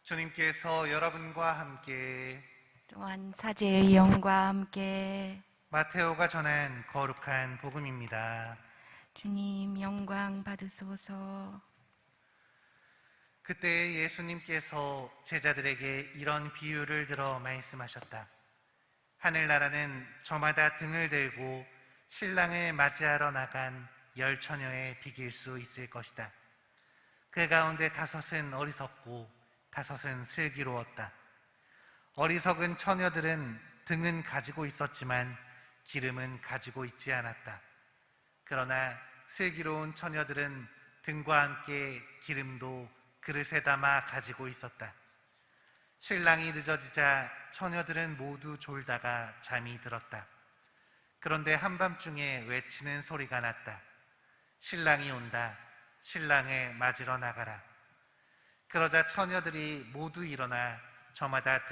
주님께서 여러분과 함께 또한 사제의 영과 함께 마테오가 전한 거룩한 복음입니다. 주님 영광 받으소서. 그때 예수님께서 제자들에게 이런 비유를 들어 말씀하셨다. 하늘나라는 저마다 등을 들고 신랑을 맞이하러 나간 10처녀에 비길 수 있을 것이다. 그 가운데 5은 어리석고 5은 슬기로웠다. 어리석은 처녀들은 등은 가지고 있었지만 기름은 가지고 있지 않았다. 그러나 슬기로운 처녀들은 등과 함께 기름도 그릇에 담아 가지고 있었다. 신랑이 늦어지자 처녀들은 모두 졸다가 잠이 들었다. 그런데 한밤중에 외치는 소리가 났다. 신랑이 온다. 신랑을 맞으러 나가라. 그러자 처녀들이 모두 일어나 저마다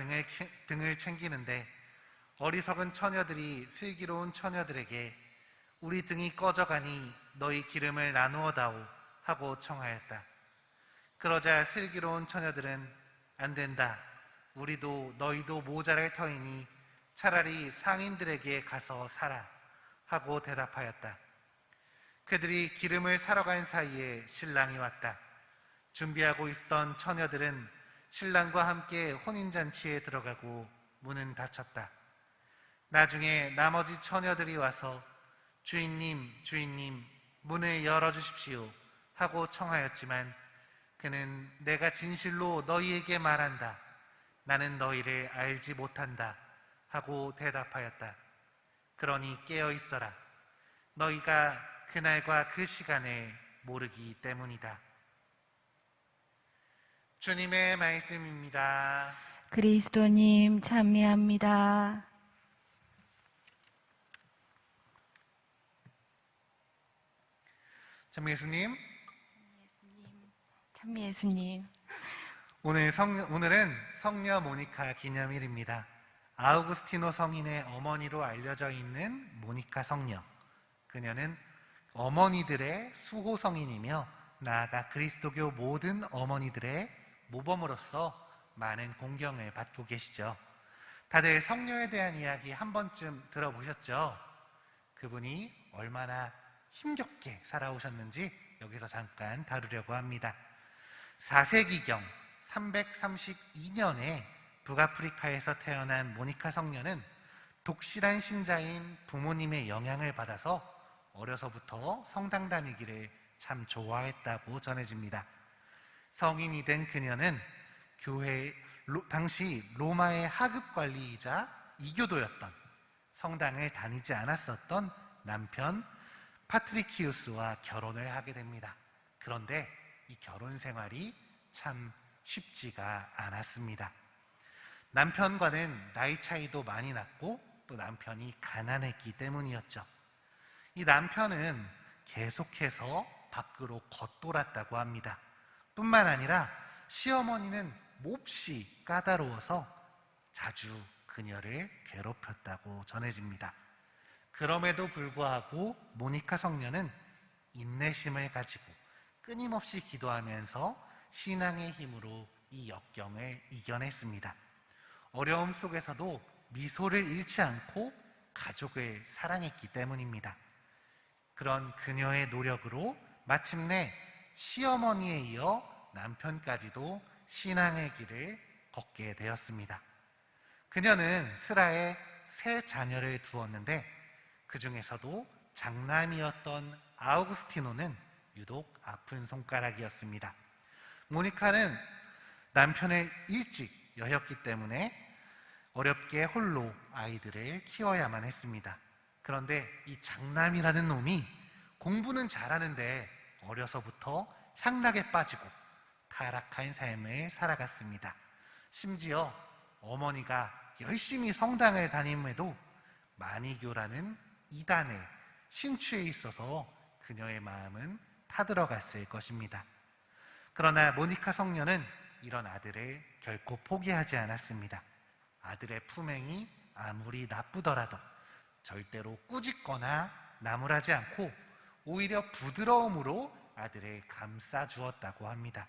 등을 챙기는데 어리석은 처녀들이 슬기로운 처녀들에게 우리 등이 꺼져가니 너희 기름을 나누어 다오 하고 청하였다. 그러자 슬기로운 처녀들은 안 된다. 우리도 너희도 모자랄 터이니 차라리 상인들에게 가서 사라 하고 대답하였다. 그들이 기름을 사러 간 사이에 신랑이 왔다. 준비하고 있던 처녀들은 신랑과 함께 혼인잔치에 들어가고 문은 닫혔다. 나중에 나머지 처녀들이 와서 주인님, 주인님, 문을 열어주십시오 하고 청하였지만 그는 내가 진실로 너희에게 말한다. 나는 너희를 알지 못한다 하고 대답하였다. 그러니 깨어 있어라. 너희가 그날과 그 시간을 모르기 때문이다. 주님의 말씀입니다. 그리스도님 찬미합니다. 참 예수님, 찬미 예수님. 오늘은 성녀 모니카 기념일입니다. 아우구스티노 성인의 어머니로 알려져 있는 모니카 성녀. 그녀는 어머니들의 수호 성인이며 나아가 그리스도교 모든 어머니들의 모범으로서 많은 공경을 받고 계시죠. 다들 성녀에 대한 이야기 한 번쯤 들어보셨죠? 그분이 얼마나 힘겹게 살아오셨는지 여기서 잠깐 다루려고 합니다. 4세기경 332년에 북아프리카에서 태어난 모니카 성녀는 독실한 신자인 부모님의 영향을 받아서 어려서부터 성당 다니기를 참 좋아했다고 전해집니다. 성인이 된 그녀는 당시 로마의 하급 관리이자 이교도였던, 성당을 다니지 않았었던 남편 파트리키우스와 결혼을 하게 됩니다. 그런데 이 결혼 생활이 참 쉽지가 않았습니다. 남편과는 나이 차이도 많이 났고 또 남편이 가난했기 때문이었죠. 이 남편은 계속해서 밖으로 겉돌았다고 합니다. 뿐만 아니라 시어머니는 몹시 까다로워서 자주 그녀를 괴롭혔다고 전해집니다. 그럼에도 불구하고 모니카 성녀는 인내심을 가지고 끊임없이 기도하면서 신앙의 힘으로 이 역경을 이겨냈습니다. 어려움 속에서도 미소를 잃지 않고 가족을 사랑했기 때문입니다. 그런 그녀의 노력으로 마침내 시어머니에 이어 남편까지도 신앙의 길을 걷게 되었습니다. 그녀는 슬하에 3 자녀를 두었는데 그 중에서도 장남이었던 아우구스티노는 유독 아픈 손가락이었습니다. 모니카는 남편을 일찍 여였기 때문에 어렵게 홀로 아이들을 키워야만 했습니다. 그런데 이 장남이라는 놈이 공부는 잘하는데 어려서부터 향락에 빠지고 타락한 삶을 살아갔습니다. 심지어 어머니가 열심히 성당을 다님에도 마니교라는 이단에 신취해 있어서 그녀의 마음은 타들어갔을 것입니다. 그러나 모니카 성녀는 이런 아들을 결코 포기하지 않았습니다. 아들의 품행이 아무리 나쁘더라도 절대로 꾸짖거나 나무라지 않고 오히려 부드러움으로 아들을 감싸 주었다고 합니다.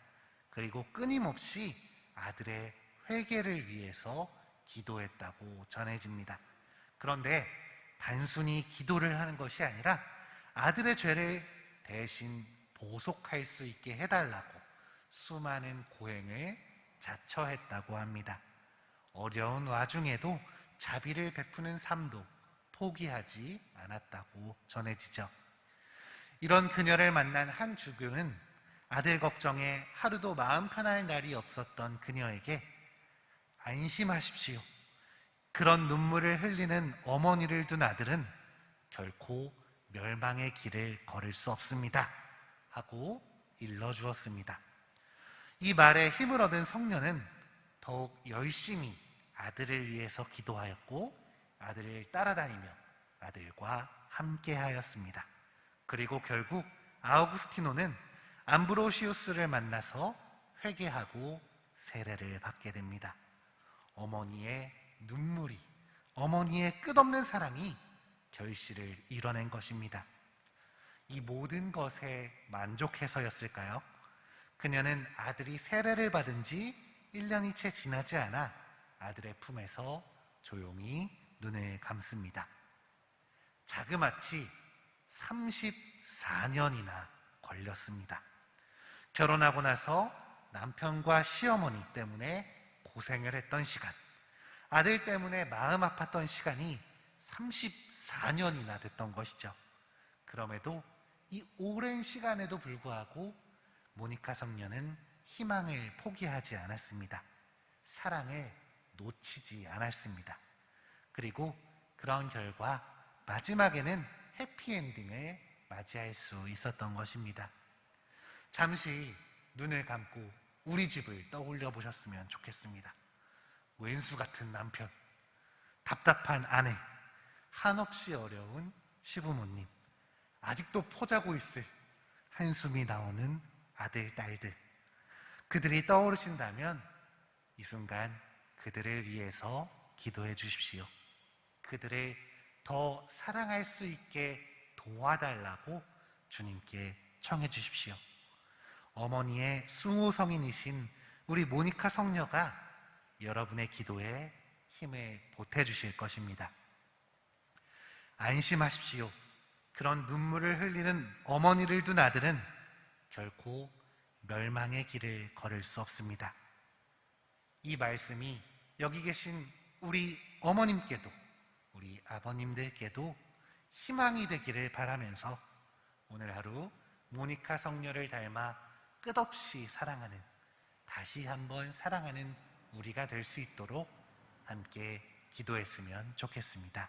그리고 끊임없이 아들의 회개를 위해서 기도했다고 전해집니다. 그런데 단순히 기도를 하는 것이 아니라 아들의 죄를 대신 보속할 수 있게 해달라고 수많은 고행을 자처했다고 합니다. 어려운 와중에도 자비를 베푸는 삶도 포기하지 않았다고 전해지죠. 이런 그녀를 만난 한 주교는 아들 걱정에 하루도 마음 편할 날이 없었던 그녀에게 안심하십시오. 그런 눈물을 흘리는 어머니를 둔 아들은 결코 멸망의 길을 걸을 수 없습니다. 하고 일러주었습니다. 이 말에 힘을 얻은 성녀는 더욱 열심히 아들을 위해서 기도하였고 아들을 따라다니며 아들과 함께 하였습니다. 그리고 결국 아우구스티노는 암브로시우스를 만나서 회개하고 세례를 받게 됩니다. 어머니의 눈물이, 어머니의 끝없는 사랑이 결실을 이뤄낸 것입니다. 이 모든 것에 만족해서였을까요? 그녀는 아들이 세례를 받은 지 1년이 채 지나지 않아 아들의 품에서 조용히 눈을 감습니다. 자그마치 34년이나 걸렸습니다. 결혼하고 나서 남편과 시어머니 때문에 고생을 했던 시간, 아들 때문에 마음 아팠던 시간이 34년이나 됐던 것이죠. 그럼에도 이 오랜 시간에도 불구하고 모니카 성녀는 희망을 포기하지 않았습니다. 사랑을 놓치지 않았습니다. 그리고 그런 결과 마지막에는 해피엔딩을 맞이할 수 있었던 것입니다. 잠시 눈을 감고 우리 집을 떠올려 보셨으면 좋겠습니다. 왼수 같은 남편, 답답한 아내, 한없이 어려운 시부모님, 아직도 포자고 있을 한숨이 나오는 아들, 딸들, 그들이 떠오르신다면 이 순간 그들을 위해서 기도해 주십시오. 그들을 더 사랑할 수 있게 도와달라고 주님께 청해 주십시오. 어머니의 수호성인이신 우리 모니카 성녀가 여러분의 기도에 힘을 보태주실 것입니다. 안심하십시오. 그런 눈물을 흘리는 어머니를 둔 아들은 결코 멸망의 길을 걸을 수 없습니다. 이 말씀이 여기 계신 우리 어머님께도 우리 아버님들께도 희망이 되기를 바라면서 오늘 하루 모니카 성녀를 닮아 끝없이 사랑하는, 다시 한번 사랑하는 우리가 될 수 있도록 함께 기도했으면 좋겠습니다.